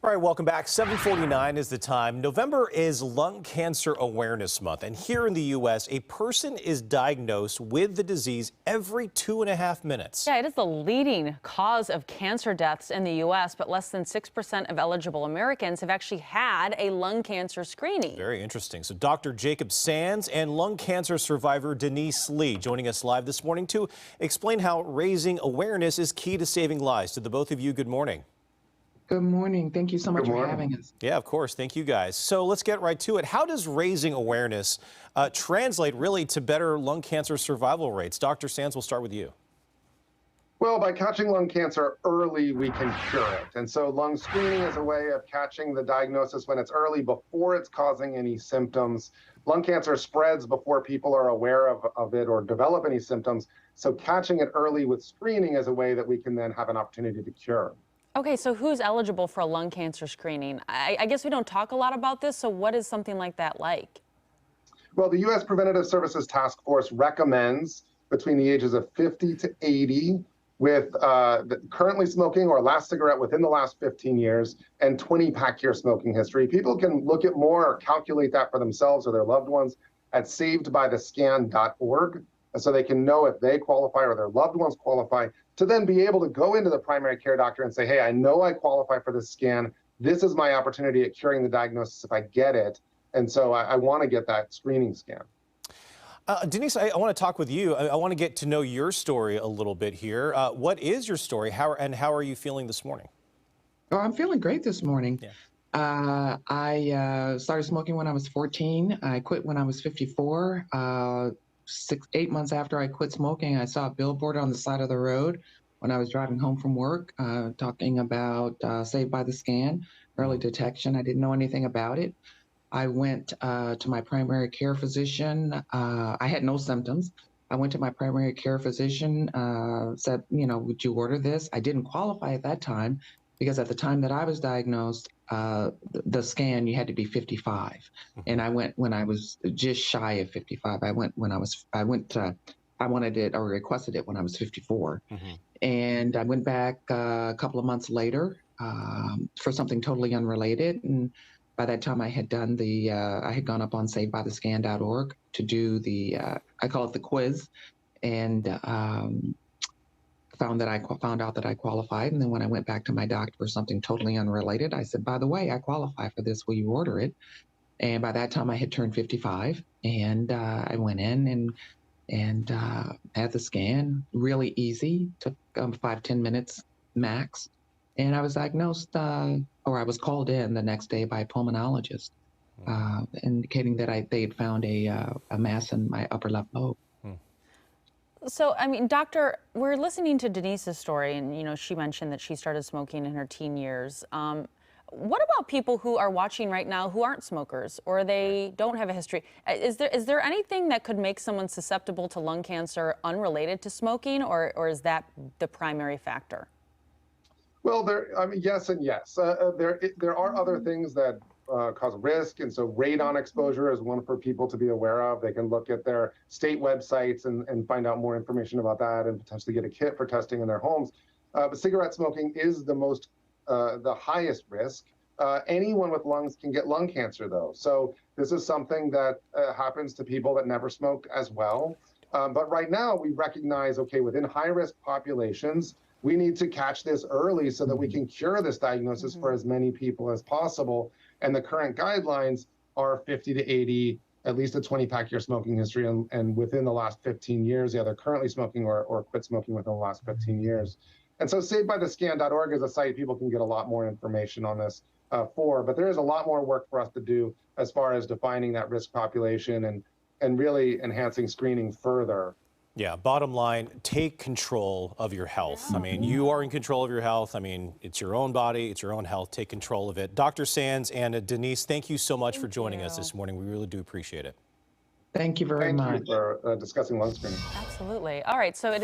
All right, welcome back. 7:49 is the time. November is Lung Cancer Awareness Month, and here in the U.S., a person is diagnosed with the disease every 2.5 minutes. Yeah, it is the leading cause of cancer deaths in the U.S., but less than 6% of eligible Americans have actually had a lung cancer screening. Very interesting. So Dr. Jacob Sands and lung cancer survivor Denise Lee joining us live this morning to explain how raising awareness is key to saving lives. To the both of you, good morning. Good morning. Thank you so much for having us. Yeah, of course. Thank you, guys. So let's get right to it. How does raising awareness translate really to better lung cancer survival rates? Dr. Sands, we'll start with you. Well, by catching lung cancer early, we can cure it. And so lung screening is a way of catching the diagnosis when it's early before it's causing any symptoms. Lung cancer spreads before people are aware of it or develop any symptoms. So catching it early with screening is a way that we can then have an opportunity to cure. Okay, so who's eligible for a lung cancer screening? I guess we don't talk a lot about this, so what is something like that like? Well, the U.S. Preventative Services Task Force recommends between the ages of 50 to 80 with currently smoking or last cigarette within the last 15 years and 20-pack year smoking history. People can look at more or calculate that for themselves or their loved ones at savedbythescan.org, so they can know if they qualify or their loved ones qualify, to then be able to go into the primary care doctor and say, hey, I know I qualify for this scan. This is my opportunity at curing the diagnosis if I get it. And so I want to get that screening scan. Denise, I want to talk with you. I want to get to know your story a little bit here. What is your story? How are you feeling this morning? Oh, I'm feeling great this morning. Yeah. I started smoking when I was 14. I quit when I was 54. 8 months after I quit smoking, I saw a billboard on the side of the road when I was driving home from work talking about Saved by the Scan, early detection. I didn't know anything about it. I went to my primary care physician. I had no symptoms. I went to my primary care physician, said, would you order this? I didn't qualify at that time because at the time that I was diagnosed, the scan, you had to be 55. And I went when I was just shy of 55. I wanted it or requested it when I was 54. And I went back a couple of months later for something totally unrelated. And by that time I had done I had gone up on savedbythescan.org to do I call it the quiz, and found out that I qualified. And then when I went back to my doctor for something totally unrelated, I said, by the way, I qualify for this. Will you order it? And by that time I had turned 55, and I went in and had the scan. Really easy, took 5-10 minutes max. And I was diagnosed, or I was called in the next day by a pulmonologist, indicating that they had found a mass in my upper left lobe. So, I mean, doctor, we're listening to Denise's story, and, she mentioned that she started smoking in her teen years. What about people who are watching right now who aren't smokers or they don't have a history? Is there anything that could make someone susceptible to lung cancer unrelated to smoking, or is that the primary factor? Well, yes and yes. There are other things that cause risk, and so radon exposure is one for people to be aware of. They can look at their state websites and find out more information about that and potentially get a kit for testing in their homes. But cigarette smoking is the highest risk. Anyone with lungs can get lung cancer, though. So this is something that happens to people that never smoked as well. But right now we recognize, okay, within high-risk populations, we need to catch this early so that we can cure this diagnosis for as many people as possible. And the current guidelines are 50 to 80, at least a 20-pack year smoking history, and within the last 15 years, either currently smoking or quit smoking within the last 15 years. And so savedbythescan.org is a site people can get a lot more information on this but there is a lot more work for us to do as far as defining that risk population and really enhancing screening further. Yeah, bottom line, take control of your health. I mean, you are in control of your health. I mean, it's your own body, it's your own health. Take control of it. Dr. Sands and Denise, thank you so much for joining us this morning. We really do appreciate it. Thank you very much. Thank you for discussing lung screening. Absolutely. All right, so it is